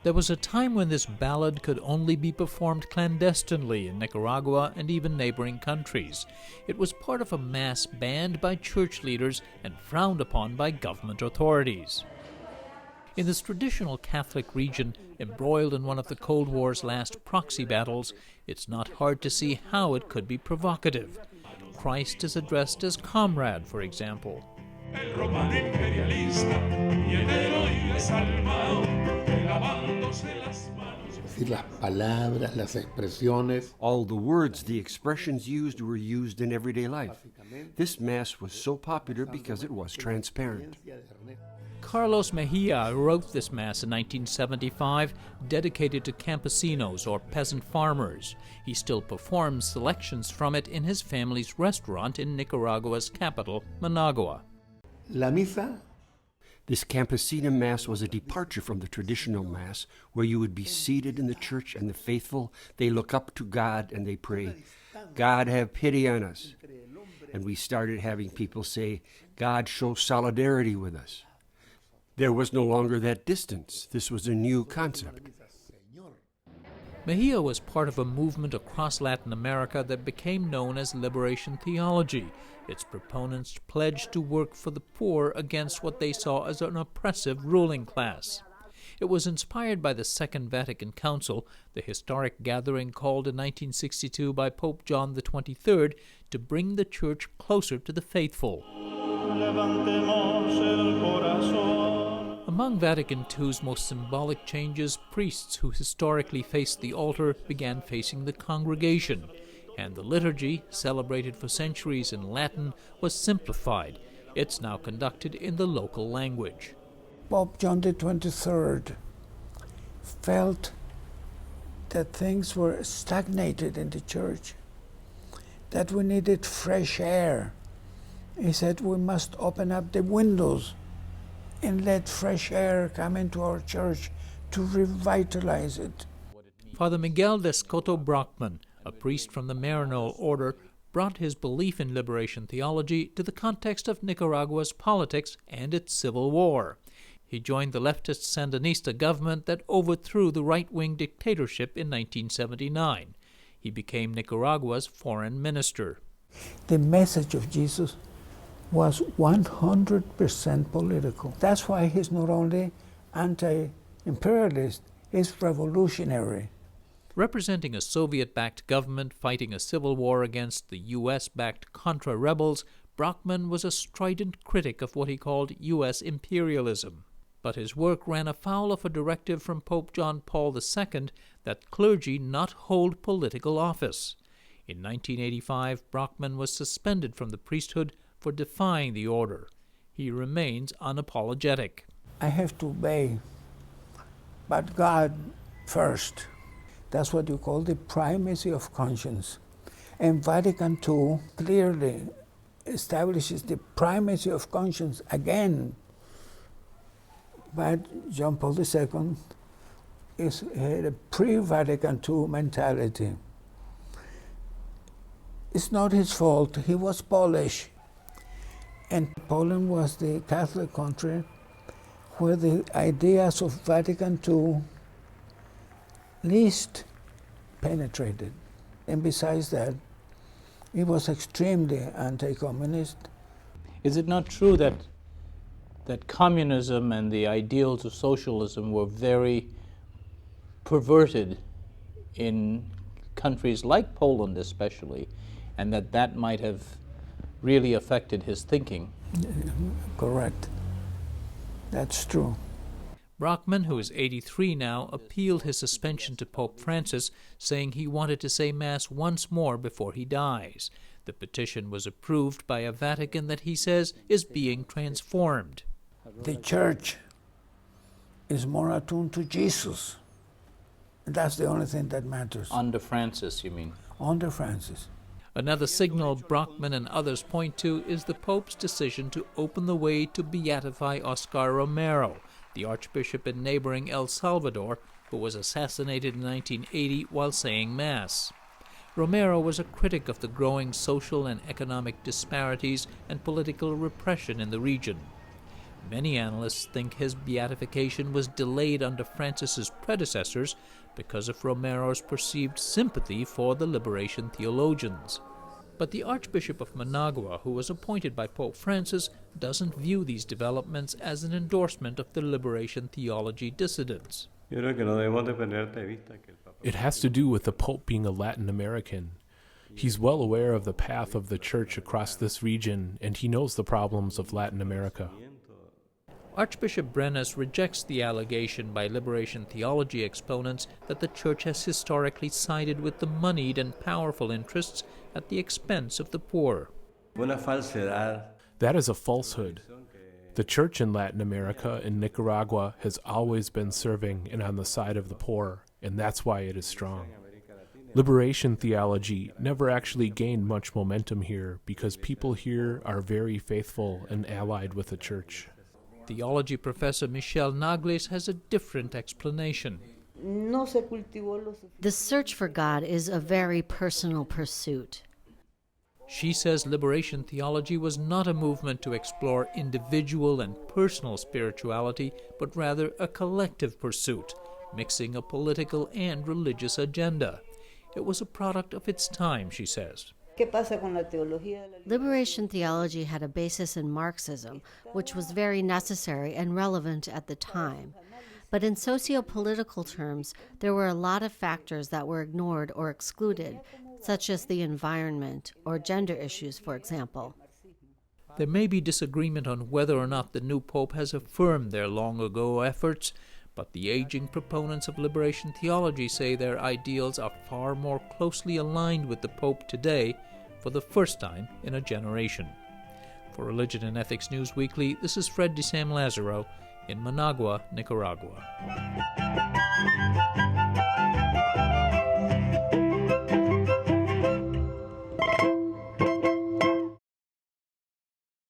There was a time when this ballad could only be performed clandestinely in Nicaragua and even neighboring countries. It was part of a mass banned by church leaders and frowned upon by government authorities. In this traditional Catholic region, embroiled in one of the Cold War's last proxy battles, it's not hard to see how it could be provocative. Christ is addressed as comrade, for example. All the words, the expressions used were used in everyday life. This Mass was so popular because it was transparent. Carlos Mejia wrote this Mass in 1975, dedicated to campesinos or peasant farmers. He still performs selections from it in his family's restaurant in Nicaragua's capital, Managua. La misa. This Campesina Mass was a departure from the traditional Mass, where you would be seated in the church and the faithful, they look up to God and they pray, God have pity on us. And we started having people say, God show solidarity with us. There was no longer that distance. This was a new concept. Mejia was part of a movement across Latin America that became known as Liberation Theology. Its proponents pledged to work for the poor against what they saw as an oppressive ruling class. It was inspired by the Second Vatican Council, the historic gathering called in 1962 by Pope John XXIII to bring the Church closer to the faithful. Among Vatican II's most symbolic changes, priests who historically faced the altar began facing the congregation, and the liturgy, celebrated for centuries in Latin, was simplified. It's now conducted in the local language. Pope John XXIII felt that things were stagnated in the church, that we needed fresh air. He said we must open up the windows and let fresh air come into our church to revitalize it. Father Miguel Descoto Brockman, a priest from the Maryknoll order, brought his belief in liberation theology to the context of Nicaragua's politics and its civil war. He joined the leftist Sandinista government that overthrew the right-wing dictatorship in 1979. He became Nicaragua's foreign minister. The message of Jesus was 100% political. That's why he's not only anti-imperialist, he's revolutionary. Representing a Soviet-backed government fighting a civil war against the U.S.-backed Contra rebels, Brockman was a strident critic of what he called U.S. imperialism. But his work ran afoul of a directive from Pope John Paul II that clergy not hold political office. In 1985, Brockman was suspended from the priesthood for defying the order. He remains unapologetic. I have to obey, but God first. That's what you call the primacy of conscience. And Vatican II clearly establishes the primacy of conscience again. But John Paul II had a pre-Vatican II mentality. It's not his fault. He was Polish. And Poland was the Catholic country where the ideas of Vatican II least penetrated. And besides that, he was extremely anti-communist. Is it not true that communism and the ideals of socialism were very perverted in countries like Poland especially, and that might have really affected his thinking? Correct. That's true. Brockman, who is 83 now, appealed his suspension to Pope Francis, saying he wanted to say Mass once more before he dies. The petition was approved by a Vatican that he says is being transformed. The Church is more attuned to Jesus. And that's the only thing that matters. Under Francis, you mean? Under Francis. Another signal Brockman and others point to is the Pope's decision to open the way to beatify Oscar Romero, the Archbishop in neighboring El Salvador, who was assassinated in 1980 while saying Mass. Romero was a critic of the growing social and economic disparities and political repression in the region. Many analysts think his beatification was delayed under Francis's predecessors because of Romero's perceived sympathy for the liberation theologians. But the Archbishop of Managua, who was appointed by Pope Francis, doesn't view these developments as an endorsement of the liberation theology dissidents. It has to do with the Pope being a Latin American. He's well aware of the path of the Church across this region, and he knows the problems of Latin America. Archbishop Brenes rejects the allegation by liberation theology exponents that the Church has historically sided with the moneyed and powerful interests at the expense of the poor. That is a falsehood. The Church in Latin America and Nicaragua has always been serving and on the side of the poor, and that's why it is strong. Liberation theology never actually gained much momentum here because people here are very faithful and allied with the Church. Theology professor Michelle Nagles has a different explanation. The search for God is a very personal pursuit. She says liberation theology was not a movement to explore individual and personal spirituality, but rather a collective pursuit, mixing a political and religious agenda. It was a product of its time, she says. Liberation theology had a basis in Marxism, which was very necessary and relevant at the time. But in socio-political terms, there were a lot of factors that were ignored or excluded, such as the environment or gender issues, for example. There may be disagreement on whether or not the new pope has affirmed their long-ago efforts, but the aging proponents of liberation theology say their ideals are far more closely aligned with the pope today for the first time in a generation. For Religion and Ethics News Weekly, this is Fred DeSam Lazaro in Managua, Nicaragua.